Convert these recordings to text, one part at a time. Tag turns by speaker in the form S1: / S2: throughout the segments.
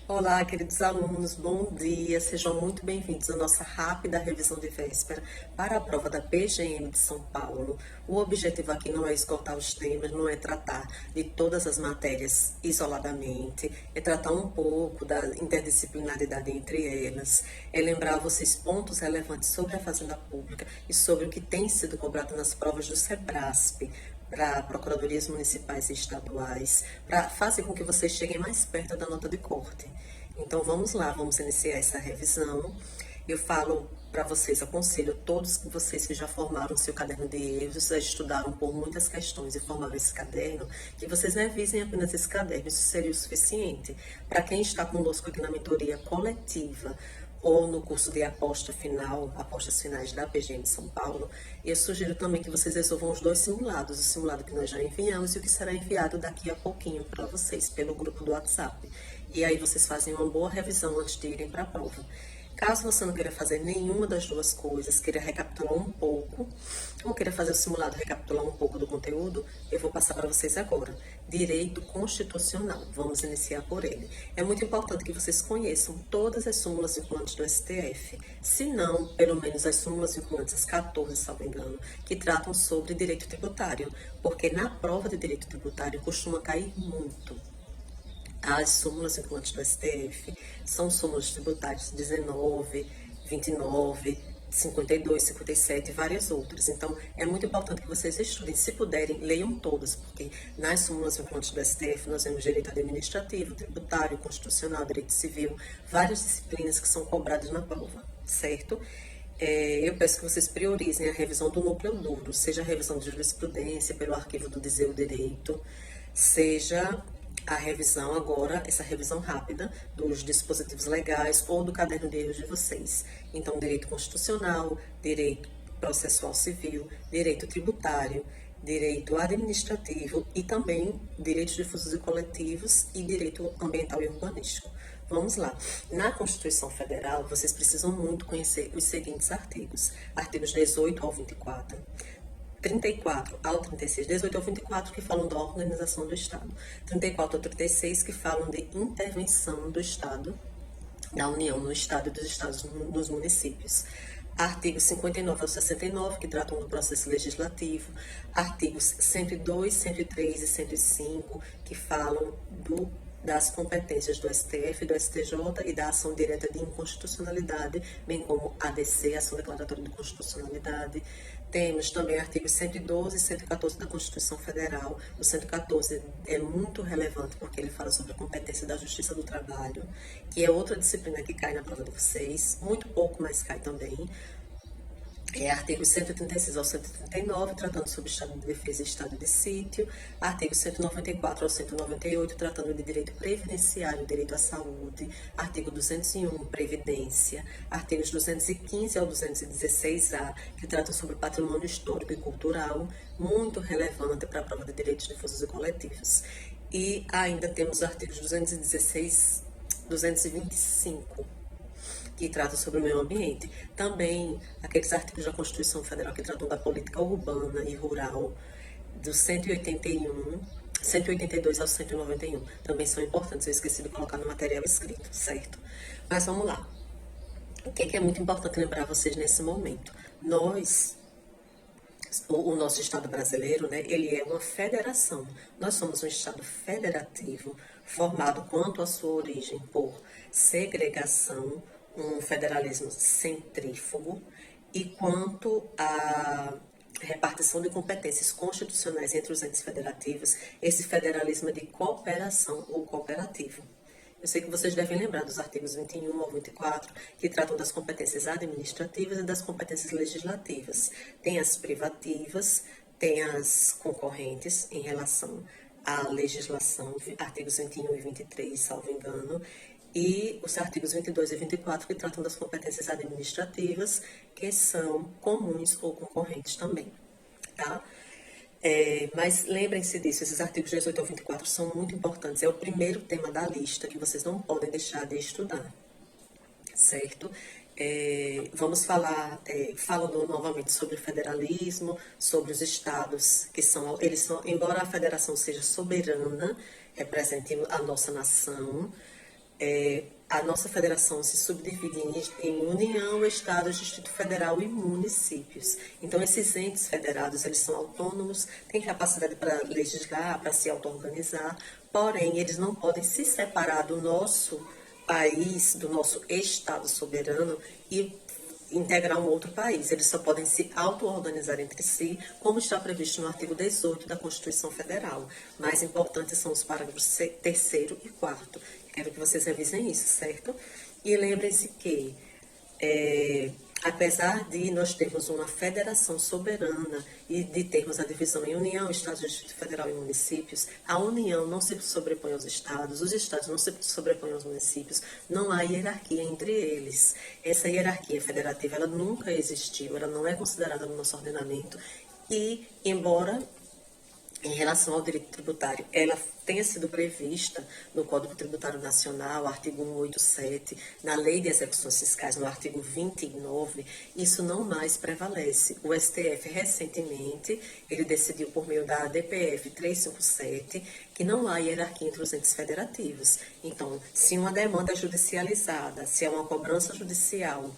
S1: Olá, queridos alunos, bom dia, sejam muito bem-vindos à nossa rápida revisão de véspera para a prova da PGM de São Paulo. O objetivo aqui não é esgotar os temas, não é tratar de todas as matérias isoladamente, é tratar um pouco da interdisciplinaridade entre elas, é lembrar vocês pontos relevantes sobre a Fazenda Pública e sobre o que tem sido cobrado nas provas do SEBRASP, para procuradorias municipais e estaduais, para fazer com que vocês cheguem mais perto da nota de corte. Então vamos lá, vamos iniciar essa revisão. Eu falo para vocês, aconselho todos vocês que já formaram seu caderno de erros, já estudaram por muitas questões e formaram esse caderno, que vocês revisem apenas esse caderno, isso seria o suficiente. Para quem está conosco aqui na mentoria coletiva, ou no curso de apostas finais da PGM de São Paulo, eu sugiro também que vocês resolvam os dois simulados, o simulado que nós já enviamos e o que será enviado daqui a pouquinho para vocês pelo grupo do WhatsApp. E aí vocês fazem uma boa revisão antes de irem para a prova. Caso você não queira fazer nenhuma das duas coisas, queira recapitular um pouco, ou queira fazer o simulado recapitular um pouco do conteúdo, eu vou passar para vocês agora. Direito Constitucional. Vamos iniciar por ele. É muito importante que vocês conheçam todas as súmulas vinculantes do STF, se não, pelo menos as súmulas vinculantes, as 14, se não me engano, que tratam sobre direito tributário, porque na prova de direito tributário costuma cair muito. As súmulas vinculantes do STF são súmulas tributárias 19, 29, 52, 57 e várias outras. Então, é muito importante que vocês estudem. Se puderem, leiam todas, porque nas súmulas vinculantes do STF nós temos direito administrativo, tributário, constitucional, direito civil, várias disciplinas que são cobradas na prova, certo? Eu peço que vocês priorizem a revisão do núcleo duro, seja a revisão de jurisprudência pelo arquivo do Dizer o Direito, seja a revisão agora, essa revisão rápida dos dispositivos legais ou do caderno de erros de vocês. Então, direito constitucional, direito processual civil, direito tributário, direito administrativo e também direitos difusos e coletivos e direito ambiental e urbanístico. Vamos lá. Na Constituição Federal, vocês precisam muito conhecer os seguintes artigos. Artigos 18 ao 24. 34 ao 36, 18 ao 24, que falam da organização do Estado. 34 ao 36, que falam de intervenção do Estado, da União no Estado e dos Estados nos municípios. Artigos 59 ao 69, que tratam do processo legislativo. Artigos 102, 103 e 105, que falam das competências do STF, do STJ e da ação direta de inconstitucionalidade, bem como ADC, ação declaratória de constitucionalidade. Temos também artigos 112 e 114 da Constituição Federal. O 114 é muito relevante porque ele fala sobre a competência da Justiça do Trabalho, que é outra disciplina que cai na prova de vocês, muito pouco, mas cai também. Artigos 136 ao 139, tratando sobre estado de defesa e estado de sítio. Artigo 194 ao 198, tratando de direito previdenciário, direito à saúde. Artigo 201, previdência. Artigos 215 ao 216A, que tratam sobre patrimônio histórico e cultural, muito relevante para a prova de direitos difusos e coletivos. E ainda temos os artigos 216, 225, que trata sobre o meio ambiente. Também aqueles artigos da Constituição Federal que tratam da política urbana e rural, do 181, 182 ao 191, também são importantes. Eu esqueci de colocar no material escrito, certo? Mas vamos lá. O que é muito importante lembrar vocês nesse momento? O nosso Estado brasileiro, né, ele é uma federação. Nós somos um Estado federativo, formado quanto à sua origem por segregação, um federalismo centrífugo, e quanto à repartição de competências constitucionais entre os entes federativos, esse federalismo é de cooperação ou cooperativo. Eu sei que vocês devem lembrar dos artigos 21 ao 24, que tratam das competências administrativas e das competências legislativas. Tem as privativas, tem as concorrentes em relação à legislação, artigos 21 e 23, salvo engano, e os artigos 22 e 24, que tratam das competências administrativas, que são comuns ou concorrentes também, tá? Mas lembrem-se disso, esses artigos 18 ao 24 são muito importantes, é o primeiro tema da lista que vocês não podem deixar de estudar, certo? Vamos falar, falando novamente sobre o federalismo, sobre os estados, embora a federação seja soberana, represente a nossa nação, A nossa federação se subdivide em União, Estados, Distrito Federal e municípios. Então, esses entes federados, eles são autônomos, têm capacidade para legislar, para se auto-organizar, porém, eles não podem se separar do nosso país, do nosso Estado soberano e integrar um outro país. Eles só podem se auto-organizar entre si, como está previsto no artigo 18 da Constituição Federal. Mais importantes são os parágrafos 3º e 4º. Quero que vocês revisem isso, certo? E lembrem-se que, apesar de nós termos uma federação soberana e de termos a divisão em União, Estados, Distrito Federal e municípios, a União não se sobrepõe aos Estados, os Estados não se sobrepõem aos municípios, não há hierarquia entre eles. Essa hierarquia federativa, ela nunca existiu, ela não é considerada no nosso ordenamento e, embora em relação ao direito tributário, ela tenha sido prevista no Código Tributário Nacional, artigo 187, na Lei de Execuções Fiscais, no artigo 29, isso não mais prevalece. O STF, recentemente, ele decidiu por meio da ADPF 357, que não há hierarquia entre os entes federativos. Então, se uma demanda é judicializada, se é uma cobrança judicial,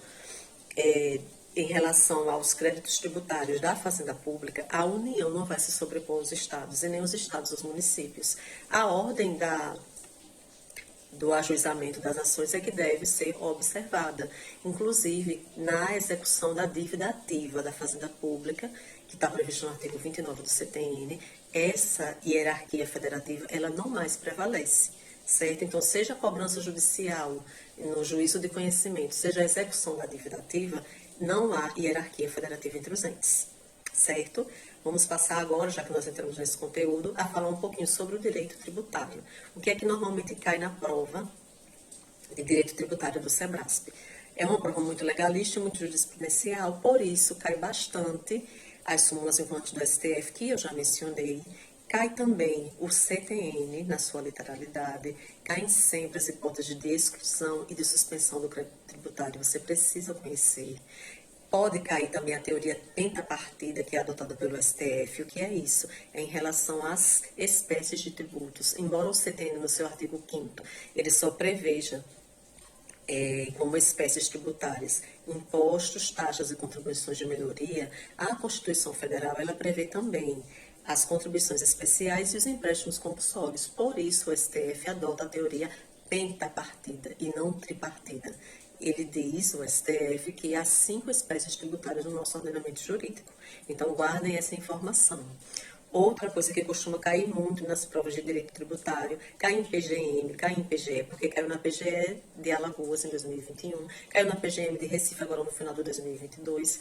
S1: em relação aos créditos tributários da Fazenda Pública, a União não vai se sobrepor aos estados e nem os estados aos municípios. A ordem do ajuizamento das ações é que deve ser observada, inclusive na execução da dívida ativa da Fazenda Pública, que está previsto no artigo 29 do CTN, essa hierarquia federativa ela não mais prevalece. Certo? Então, seja a cobrança judicial no juízo de conhecimento, seja a execução da dívida ativa, não há hierarquia federativa entre os entes, certo? Vamos passar agora, já que nós entramos nesse conteúdo, a falar um pouquinho sobre o direito tributário. O que é que normalmente cai na prova de direito tributário do SEBRASP? É uma prova muito legalista, muito jurisprudencial, por isso cai bastante as súmulas vinculantes do STF, que eu já mencionei. Cai também o CTN, na sua literalidade, caem sempre as hipóteses de exclusão e de suspensão do crédito tributário, você precisa conhecer. Pode cair também a teoria pentapartida, que é adotada pelo STF. O que é isso? É em relação às espécies de tributos. Embora o CTN, no seu artigo 5º, ele só preveja como espécies tributárias, impostos, taxas e contribuições de melhoria, a Constituição Federal ela prevê também as contribuições especiais e os empréstimos compulsórios. Por isso, o STF adota a teoria pentapartida e não tripartida. Ele diz, o STF, que há 5 espécies tributárias no nosso ordenamento jurídico. Então, guardem essa informação. Outra coisa que costuma cair muito nas provas de direito tributário, cai em PGM, cai em PGE, porque caiu na PGE de Alagoas em 2021, caiu na PGM de Recife agora no final de 2022,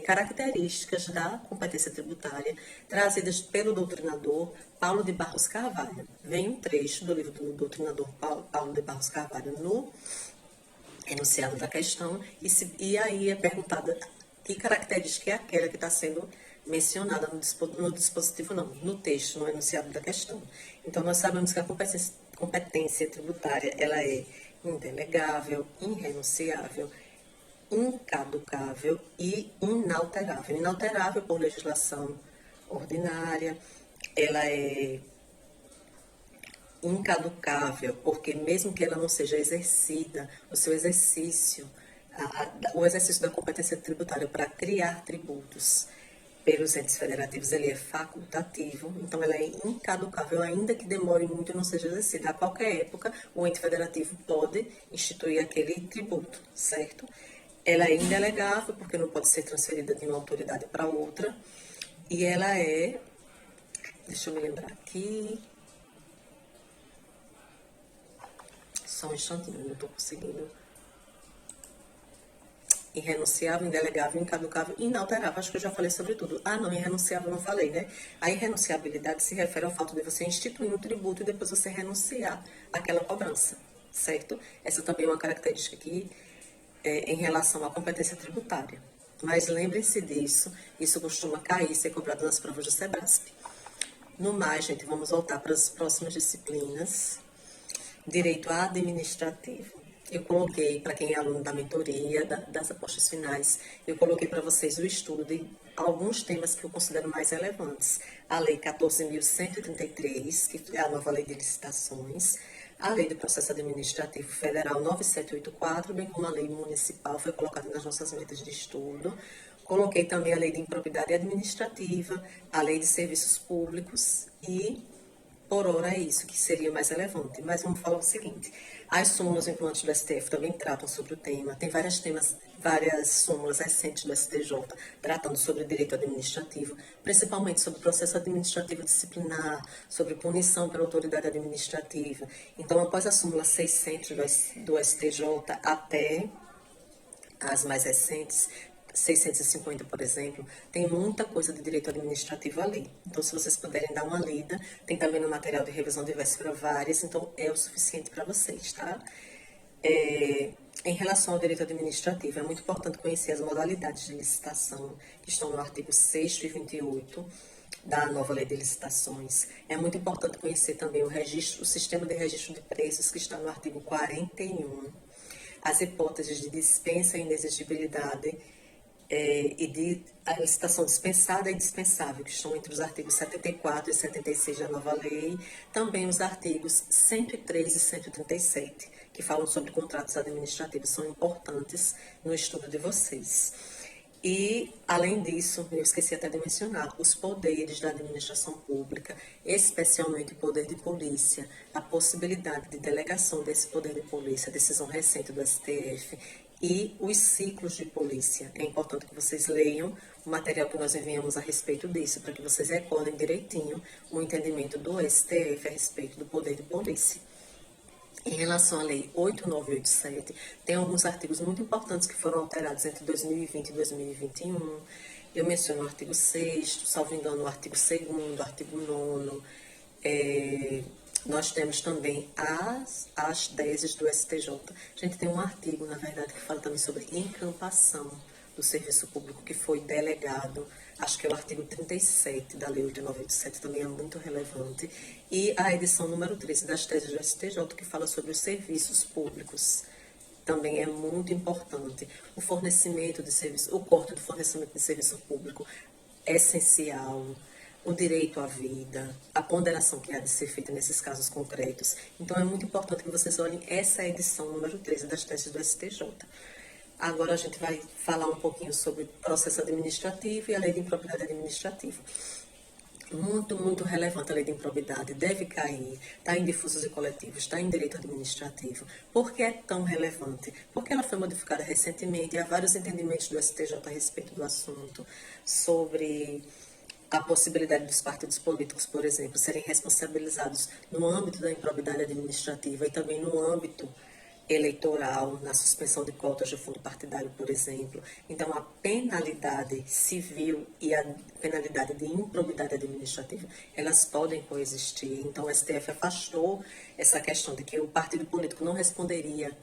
S1: características da competência tributária trazidas pelo doutrinador Paulo de Barros Carvalho. Vem um trecho do livro do doutrinador Paulo de Barros Carvalho no enunciado da questão e aí é perguntada que característica é aquela que está sendo mencionada no dispositivo, não, no texto, no enunciado da questão. Então, nós sabemos que a competência tributária ela é indelegável, irrenunciável, incaducável e inalterável. Inalterável por legislação ordinária, ela é incaducável porque mesmo que ela não seja exercida, o seu exercício, o exercício da competência tributária para criar tributos pelos entes federativos, ele é facultativo, então ela é incaducável, ainda que demore muito e não seja exercida. A qualquer época, o ente federativo pode instituir aquele tributo, certo? Ela é indelegável, porque não pode ser transferida de uma autoridade para outra, e ela é, deixa eu me lembrar aqui, só um instantinho, eu não estou conseguindo. Irrenunciável, indelegável, incaducável, inalterável. Acho que eu já falei sobre tudo. Ah, não, irrenunciável eu não falei, né? A irrenunciabilidade se refere ao fato de você instituir um tributo e depois você renunciar àquela cobrança, certo? Essa também é uma característica que em relação à competência tributária. Mas lembrem-se disso, isso costuma cair e ser cobrado nas provas do SEBRASP. No mais, gente, vamos voltar para as próximas disciplinas. Direito administrativo. Eu coloquei, para quem é aluno da mentoria, das apostas finais, eu coloquei para vocês o estudo de alguns temas que eu considero mais relevantes. A Lei 14.133, que é a nova Lei de Licitações, A Lei de Processo Administrativo Federal 9784, bem como a Lei Municipal, foi colocada nas nossas metas de estudo. Coloquei também a Lei de Improbidade Administrativa, a Lei de Serviços Públicos e, por hora, é isso que seria mais relevante. Mas vamos falar o seguinte, as súmulas vinculantes do STF também tratam sobre o tema. Tem várias súmulas recentes do STJ tratando sobre direito administrativo, principalmente sobre processo administrativo disciplinar, sobre punição pela autoridade administrativa. Então, após a súmula 600 do STJ até as mais recentes, 650, por exemplo, tem muita coisa de direito administrativo ali. Então, se vocês puderem dar uma lida, tem também no material de revisão de véspera várias, então é o suficiente para vocês, tá? Em relação ao direito administrativo, é muito importante conhecer as modalidades de licitação, que estão no artigo 6º e 28 da nova lei de licitações. É muito importante conhecer também o sistema de registro de preços, que está no artigo 41, as hipóteses de dispensa e inexigibilidade, e de a licitação dispensada e dispensável, que estão entre os artigos 74 e 76 da nova lei, também os artigos 103 e 137, que falam sobre contratos administrativos, são importantes no estudo de vocês. E, além disso, eu esqueci até de mencionar, os poderes da administração pública, especialmente o poder de polícia, a possibilidade de delegação desse poder de polícia, decisão recente do STF, e os ciclos de polícia. É importante que vocês leiam o material que nós enviamos a respeito disso, para que vocês recordem direitinho o entendimento do STF a respeito do poder de polícia. Em relação à Lei 8987, tem alguns artigos muito importantes que foram alterados entre 2020 e 2021. Eu menciono o artigo 6º, salvo engano, o artigo 2º, o artigo 9º. Nós temos também as teses do STJ. A gente tem um artigo, na verdade, que fala também sobre encampação do serviço público que foi delegado. Acho que é o artigo 37 da Lei 8987, também é muito relevante. E a edição número 13 das teses do STJ, que fala sobre os serviços públicos. Também é muito importante. O fornecimento de serviço, o corte do fornecimento de serviço público é essencial. O direito à vida, a ponderação que há de ser feita nesses casos concretos. Então, é muito importante que vocês olhem essa edição número 13 das teses do STJ. Agora, a gente vai falar um pouquinho sobre processo administrativo e a lei de improbidade administrativa. Muito, muito relevante a lei de improbidade, deve cair, está em difusos e coletivos, está em direito administrativo. Por que é tão relevante? Porque ela foi modificada recentemente e há vários entendimentos do STJ a respeito do assunto, sobre a possibilidade dos partidos políticos, por exemplo, serem responsabilizados no âmbito da improbidade administrativa e também no âmbito eleitoral, na suspensão de cotas do fundo partidário, por exemplo. Então, a penalidade civil e a penalidade de improbidade administrativa, elas podem coexistir. Então, o STF afastou essa questão de que o partido político não responderia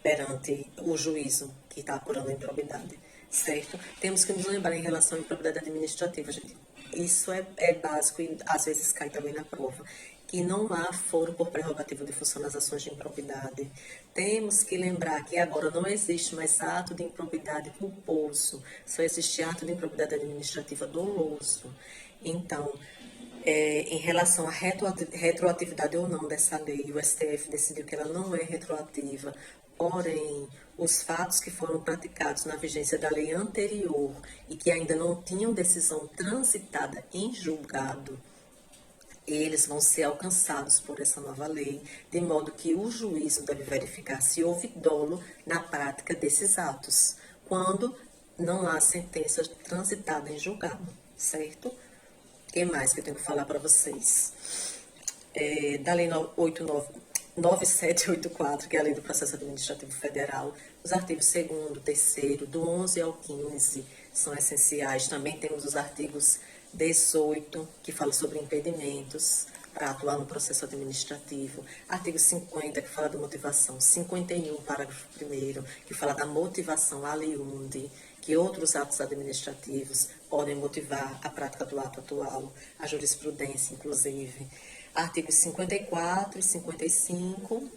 S1: perante o juízo que está apurando a improbidade, certo? Temos que nos lembrar em relação à improbidade administrativa, gente. Isso é básico e às vezes cai também na prova, que não há foro por prerrogativa de função nas ações de improbidade. Temos que lembrar que agora não existe mais ato de improbidade culposo, só existe ato de improbidade administrativa doloso. Então, em relação à retroatividade ou não dessa lei, o STF decidiu que ela não é retroativa. Porém, os fatos que foram praticados na vigência da lei anterior e que ainda não tinham decisão transitada em julgado, eles vão ser alcançados por essa nova lei, de modo que o juízo deve verificar se houve dolo na prática desses atos, quando não há sentença transitada em julgado, certo? O que mais que eu tenho que falar para vocês? Da lei 9784, que é a Lei do Processo Administrativo Federal, os artigos 2º, 3º, do 11 ao 15 são essenciais. Também temos os artigos 18, que fala sobre impedimentos para atuar no processo administrativo. Artigo 50, que fala da motivação. 51, parágrafo 1º, que fala da motivação aliunde, que outros atos administrativos podem motivar a prática do ato atual, a jurisprudência, inclusive. Artigos 54 e 55,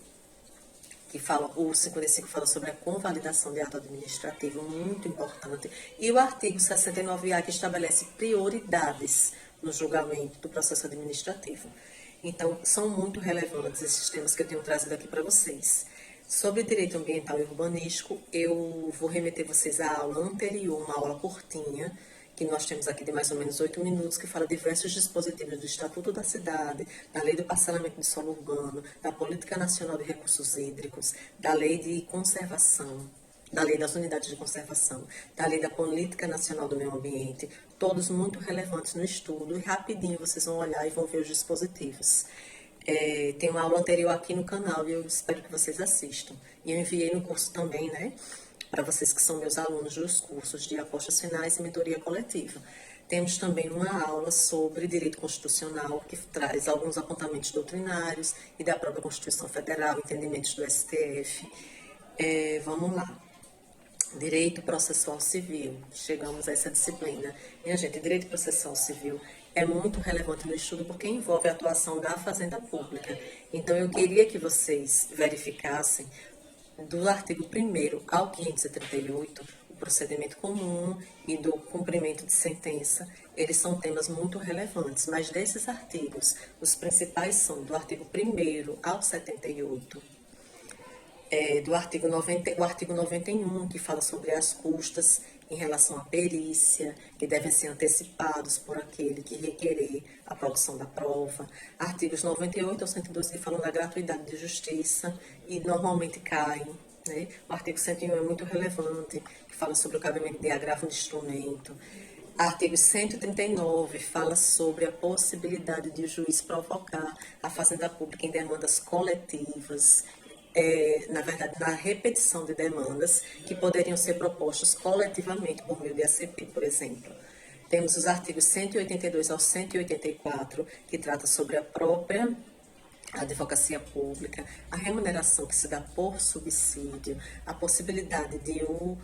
S1: o 55 fala sobre a convalidação de ato administrativo, muito importante, e o artigo 69A, que estabelece prioridades no julgamento do processo administrativo. Então, são muito relevantes esses temas que eu tenho trazido aqui para vocês. Sobre direito ambiental e urbanístico, eu vou remeter vocês à aula anterior, uma aula curtinha, que nós temos aqui de mais ou menos 8 minutos, que fala de diversos dispositivos do Estatuto da Cidade, da Lei do Parcelamento de Solo Urbano, da Política Nacional de Recursos Hídricos, da Lei de Conservação, da Lei das Unidades de Conservação, da Lei da Política Nacional do Meio Ambiente, todos muito relevantes no estudo, e rapidinho vocês vão olhar e vão ver os dispositivos. Tem uma aula anterior aqui no canal e eu espero que vocês assistam. E eu enviei no curso também, né, para vocês que são meus alunos dos cursos de apostas finais e mentoria coletiva. Temos também uma aula sobre direito constitucional, que traz alguns apontamentos doutrinários e da própria Constituição Federal, entendimentos do STF. Vamos lá. Direito processual civil. Chegamos a essa disciplina. Minha gente, direito processual civil é muito relevante no estudo porque envolve a atuação da Fazenda Pública. Então, eu queria que vocês verificassem do artigo 1º ao 538, o procedimento comum e do cumprimento de sentença, eles são temas muito relevantes, mas desses artigos, os principais são do artigo 1º ao 78, do artigo 90, o artigo 91, que fala sobre as custas em relação à perícia, que devem ser antecipados por aquele que requerer a produção da prova. Artigos 98 ao 112, que falam da gratuidade de justiça e normalmente caem, né? O artigo 101 é muito relevante, que fala sobre o cabimento de agravo de instrumento. Artigo 139 fala sobre a possibilidade de o juiz provocar a Fazenda Pública em demandas coletivas, na verdade, na repetição de demandas que poderiam ser propostas coletivamente por meio de ACP, por exemplo. Temos os artigos 182 ao 184, que trata sobre a própria advocacia pública, a remuneração que se dá por subsídio, a possibilidade de o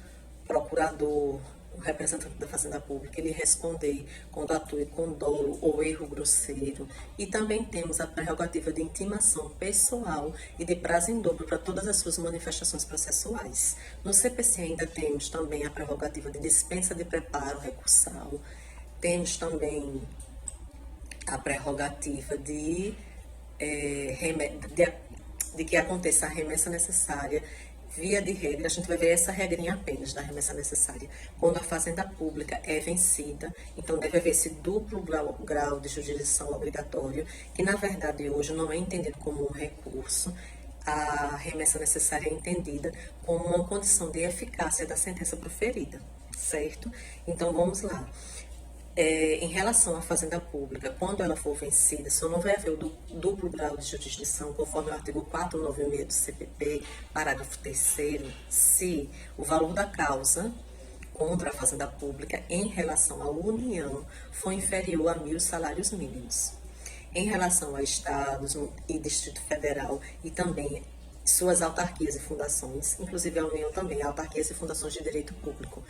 S1: procurador, o representante da Fazenda Pública, ele responder quando atue com dolo ou erro grosseiro. E também temos a prerrogativa de intimação pessoal e de prazo em dobro para todas as suas manifestações processuais. No CPC ainda temos também a prerrogativa de dispensa de preparo recursal. Temos também a prerrogativa de que aconteça a remessa necessária. Via de regra, a gente vai ver essa regrinha apenas da remessa necessária. Quando a Fazenda Pública é vencida, então deve haver esse duplo grau de jurisdição obrigatório, que na verdade hoje não é entendido como um recurso. A remessa necessária é entendida como uma condição de eficácia da sentença proferida, certo? Então vamos lá. Em relação à Fazenda Pública, quando ela for vencida, só não vai haver o duplo grau de jurisdição, conforme o artigo 496 do CPP, parágrafo 3º, se o valor da causa contra a Fazenda Pública em relação à União for inferior a 1.000 salários mínimos. Em relação a estados e Distrito Federal e também suas autarquias e fundações, inclusive a União também, autarquias e fundações de direito público,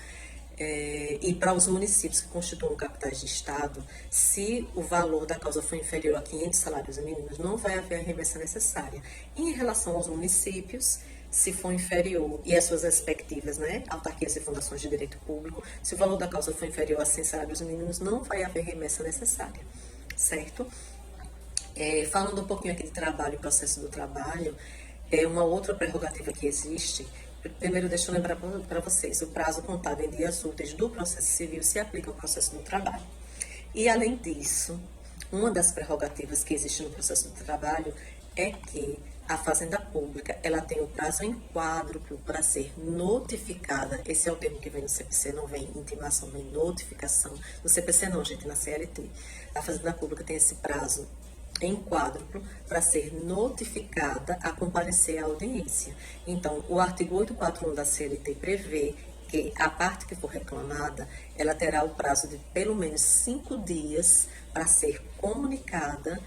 S1: e para os municípios que constituam capitais de estado, se o valor da causa for inferior a 500 salários mínimos, não vai haver a remessa necessária. Em relação aos municípios, se for inferior, e as suas respectivas, né, autarquias e fundações de direito público, se o valor da causa for inferior a 100 salários mínimos, não vai haver remessa necessária, certo? Falando um pouquinho aqui de trabalho e processo do trabalho, uma outra prerrogativa que existe. Primeiro, deixa eu lembrar para vocês, o prazo contado em dias úteis do processo civil se aplica ao processo do trabalho. E, além disso, uma das prerrogativas que existe no processo do trabalho é que a Fazenda Pública, ela tem o prazo em quádruplo para ser notificada. Esse é o termo que vem no CPC, não vem intimação, vem notificação. No CPC não, gente, na CLT. A Fazenda Pública tem esse prazo em quádruplo para ser notificada a comparecer à audiência. Então, o artigo 841 da CLT prevê que a parte que for reclamada, ela terá o prazo de pelo menos 5 dias para ser comunicada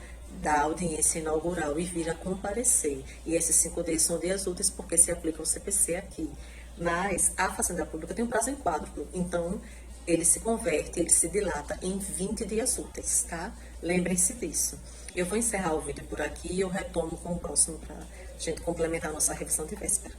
S1: da audiência inaugural e vir a comparecer. E esses 5 dias são dias úteis porque se aplica o CPC aqui. Mas a Fazenda Pública tem um prazo em quádruplo, então ele se converte, ele se dilata em 20 dias úteis, tá? Lembrem-se disso. Eu vou encerrar o vídeo por aqui e eu retomo com o próximo para a gente complementar a nossa revisão de véspera.